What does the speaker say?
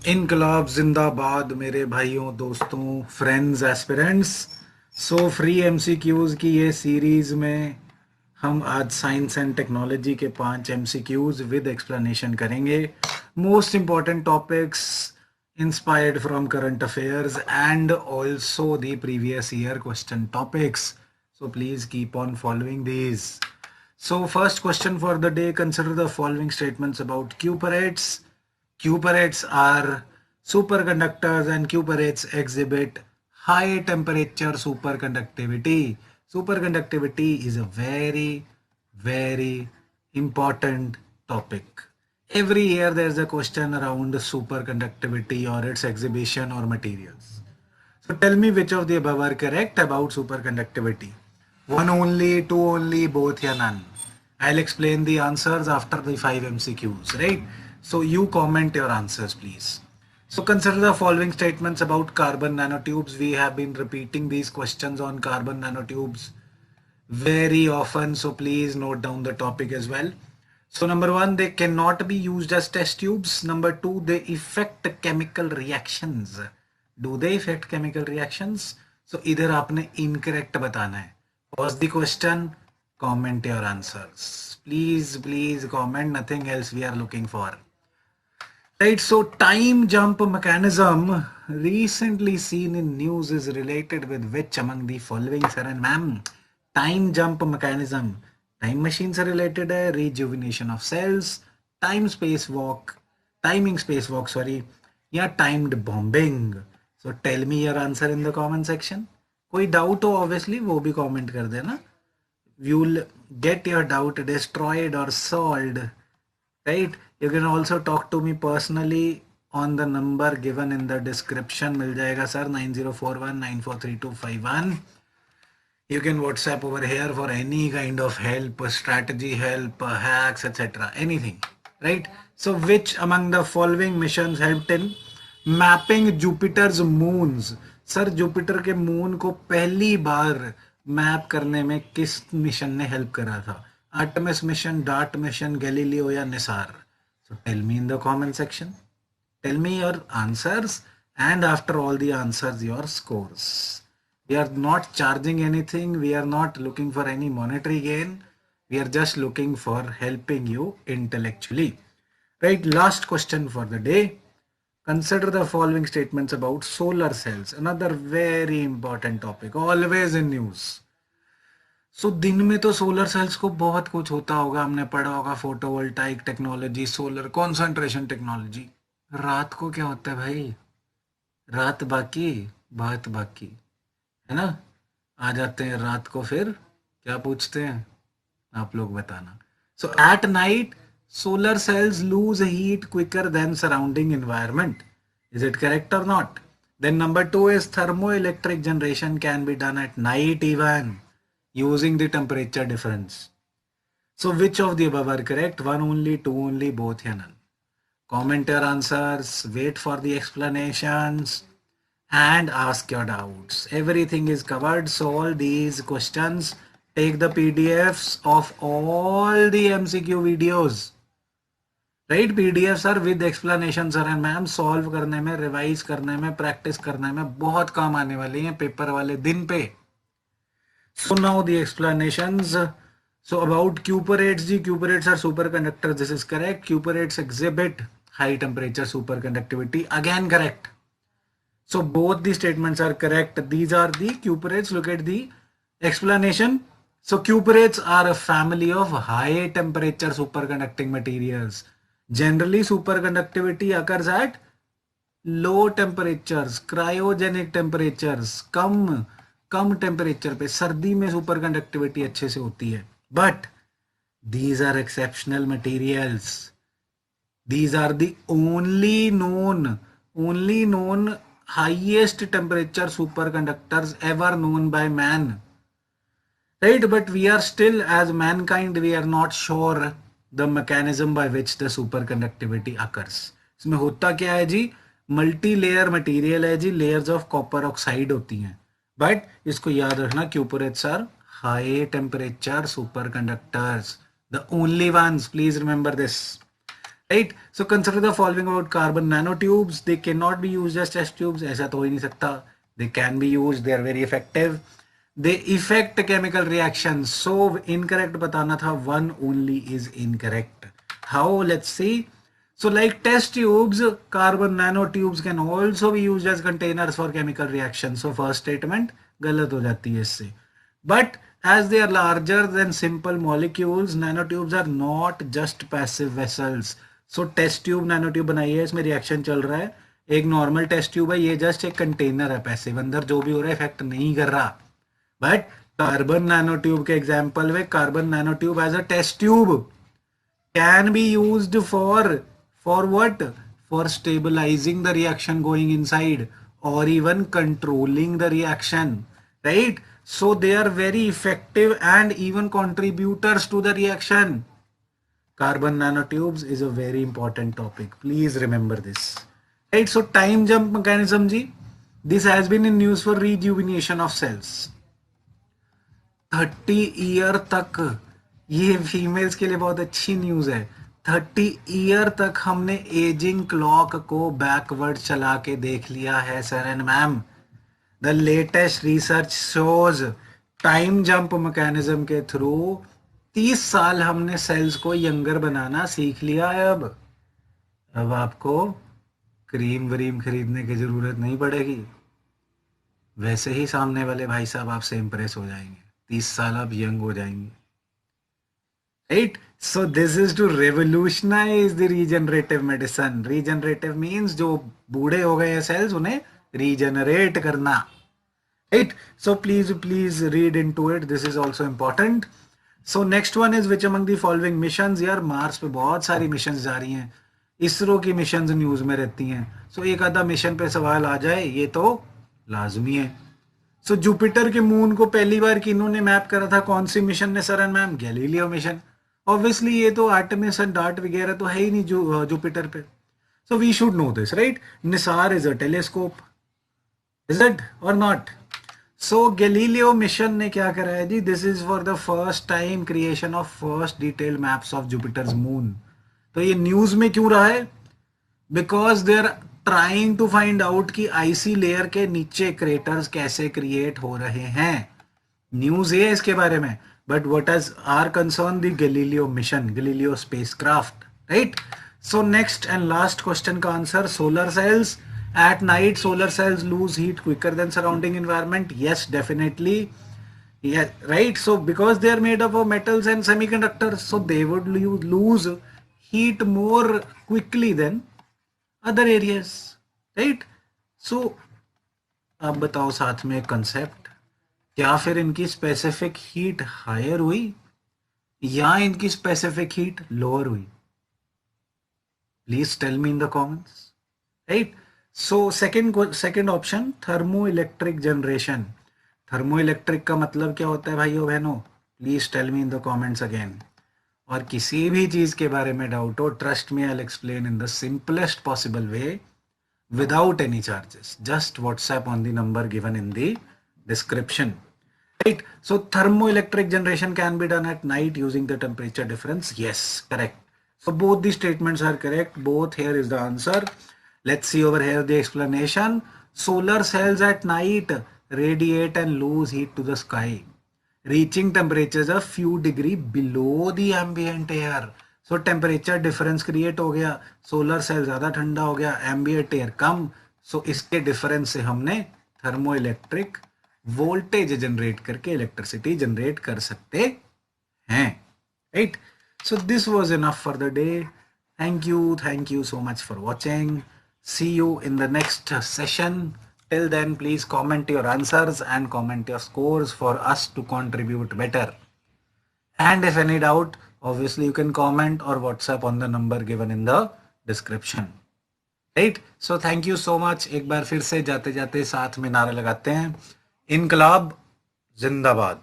इनकलाब जिंदाबाद मेरे भाइयों दोस्तों friends aspirants. So free MCQs की ये सीरीज में हम आज साइंस एंड टेक्नोलॉजी के 5 एमसीक्यूज विद एक्सप्लेनेशन करेंगे। Most important topics inspired from current affairs and also the previous year question topics. So please keep on following these. So first question for the day, consider the following statements about cuprates. Cuprates are superconductors and cuprates exhibit high temperature superconductivity. Superconductivity is a very important topic. Every year there is a question around superconductivity or its exhibition or materials. So tell me which of the above are correct about superconductivity. One only, two only, both या none. I'll explain the answers after the 5 MCQs, right? So you comment your answers, please. So consider the following statements about carbon nanotubes. We have been repeating these questions on carbon nanotubes very often, so please note down the topic as well. So number one, they cannot be used as test tubes. Number two, they affect chemical reactions. Do they affect chemical reactions? So इधर आपने incorrect बताना है. Pause the question, comment your answers. Please comment, nothing else we are looking for. Right, so time jump mechanism recently seen in news is related with which among the following, sir and ma'am? Time jump mechanism. Time machine से related है, rejuvenation of cells, time space walk, timing space walk, sorry, या timed bombing. So tell me your answer in the comment section. कोई doubt हो obviously वो भी comment कर देना. You'll get your doubt destroyed or solved, right? You can also talk to me personally on the number given in the description. मिल जाएगा sir 9041943251. You can WhatsApp over here for any kind of help, strategy help, hacks, etc. Anything, right? So which among the following missions helped in mapping Jupiter's moons? Sir Jupiter के moon को पहली बार map करने में किस mission ने help करा था? Artemis mission, dart mission, Galileo या Nisar? So tell me in the comment section. Tell me your answers, and after all the answers, your scores. We are not charging anything. We are not looking for any monetary gain. We are just looking for helping you intellectually. Right, last question for the day. Consider the following statements about solar cells. Another very important topic, always in news. सो दिन में तो solar cells को बहुत कुछ होता होगा, हमने पढ़ा होगा photovoltaic technology, solar concentration technology. रात को क्या होता है भाई? रात बाकी, बात बाकी, है ना? आ जाते हैं रात को, फिर क्या पूछते हैं? आप लोग बताना. So at night solar cells lose heat quicker than surrounding environment. Is it correct or not? Then number two is thermoelectric generation can be done at night even using the temperature difference. So which of the above are correct? One only, two only, both या none? Comment your answers, wait for the explanations and ask your doubts. Everything is covered. So all these questions, take the PDFs of all the MCQ videos. Right, PDF sir with explanation sir and ma'am. Solve करने में, revise करने में, practice करने में बहुत काम आने वाली हैं पेपर वाले दिन पे. So now the explanations. So about cuprates जी, cuprates are superconductor. This is correct. Cuprates exhibit high temperature superconductivity. Again correct. So both the statements are correct. These are the cuprates. Look at the explanation. So cuprates are a family of high temperature superconducting materials. Generally superconductivity occurs at low temperatures, cryogenic temperatures. Come temperature पे सर्दी में super conductivity अच्छे से होती है. But these are exceptional materials. These are the only known highest temperature superconductors ever known by man, right? But we are still, as mankind, we are not sure the mechanism by which the superconductivity occurs. इसमें होता क्या है जी? Multi layer material है जी, layers of copper oxide होती हैं. But इसको याद रखना, cuprates are high temperature superconductors, the only ones. Please remember this. right? So consider the following about carbon nanotubes. They cannot be used as test tubes. ऐसा तो हो ही नहीं सकता. They can be used. They are very effective. They affect chemical reactions. So incorrect बताना था. One only is incorrect. How? Let's see. So like test tubes, carbon nanotubes can also be used as containers for chemical reactions. So first statement गलत हो जाती है इससे. But as they are larger than simple molecules, nanotubes are not just passive vessels. So test tube nanotube बनाई है, इसमें reaction चल रहा है. एक नॉर्मल टेस्ट ट्यूब है, ये जस्ट एक कंटेनर है पैसिव, अंदर जो भी हो रहा है इफेक्ट नहीं कर रहा. बट कार्बन नैनोट्यूब के एग्जांपल में carbon nanotube as a test tube can be used for what? For stabilizing the reaction going inside or even controlling the reaction, right? So they are very effective and even contributors to the reaction. Carbon nanotubes is a very important topic, please remember this, right? So time jump mechanism ji, this has been in use for rejuvenation of cells. 30 year तक, ये females के लिए बहुत अच्छी news है. 30 year तक हमने ageing clock को बैकवर्ड चला के देख लिया है sir and ma'am. The latest research shows time jump mechanism के थ्रू 30 साल हमने सेल्स को यंगर बनाना सीख लिया है. अब आपको क्रीम व्रीम खरीदने की जरूरत नहीं पड़ेगी, वैसे ही सामने वाले भाई साहब आपसे इंप्रेस हो जाएंगे. 30 साल आप यंग हो जाएंगे, right? So this is to revolutionize the regenerative medicine. Regenerative means जो बूढ़े हो गए हैं सेल्स उन्हें रीजनरेट करना, right? So please read into it, this is also important. So next one is which among the following missions. यार Mars पे बहुत सारी मिशंस जा रही हैं, इसरो की मिशंस न्यूज में रहती हैं. सो एक आधा मिशन पे सवाल आ जाए ये तो लाजमी है. सो जुपिटर के मून को पहली बार किन्होंने मैप करा था, कौन सी मिशन ने sir and ma'am? Galileo mission. Obviously ये तो आर्टेमिस एंड डार्ट वगैरह तो है ही नहीं जुपिटर पे. So we should know this, right? NISAR is a telescope, is it or not? So Galileo mission ने क्या करा है जी? This is for the first time creation of first detailed maps of Jupiter's moon. तो ये news में क्यों रहा है? Because they are trying to find out कि आईसी लेयर के नीचे क्रेटर्स कैसे क्रिएट हो रहे हैं. न्यूज है इसके बारे में. But what is our concern? The Galileo mission, Galileo spacecraft, right? So next and last question का answer, solar cells. At night, solar cells lose heat quicker than surrounding environment. Yes, definitely. Yeah, right. So because they are made up of metals and semiconductors, so they would lose heat more quickly than other areas, right? So अब बताओ साथ में concept, क्या फिर इनकी specific heat higher हुई या इनकी स्पेसिफिक हीट लोअर हुई? Please tell me in the comments, right? So second option, thermo electric generation. Thermo electric का मतलब क्या होता है भाइयों बहनों? Please tell me in the comments again. और किसी भी चीज के बारे में डाउट हो, trust me, I will explain in the simplest possible way without any charges. Just WhatsApp on the number given in the description, right? So thermoelectric generation can be done at night using the temperature difference. Yes, correct. So both the statements are correct. Both here is the answer. Let's see over here the explanation. Solar cells at night radiate and lose heat to the sky, reaching temperatures a few degree below the ambient air. So temperature difference create हो गया, solar cell ज्यादा ठंडा हो गया, ambient air कम. सो इसके difference से हमने thermo electric voltage generate करके इलेक्ट्रिसिटी जनरेट कर सकते हैं, right? So this was enough for the day. Thank you so much for watching. See you in the next session. Till then please comment your answers and comment your scores for us to contribute better. And if any doubt, obviously you can comment or WhatsApp on the number given in the description, right? So thank you so much. एक बार फिर से जाते जाते साथ में नारा लगाते हैं, इनकलाब जिंदाबाद.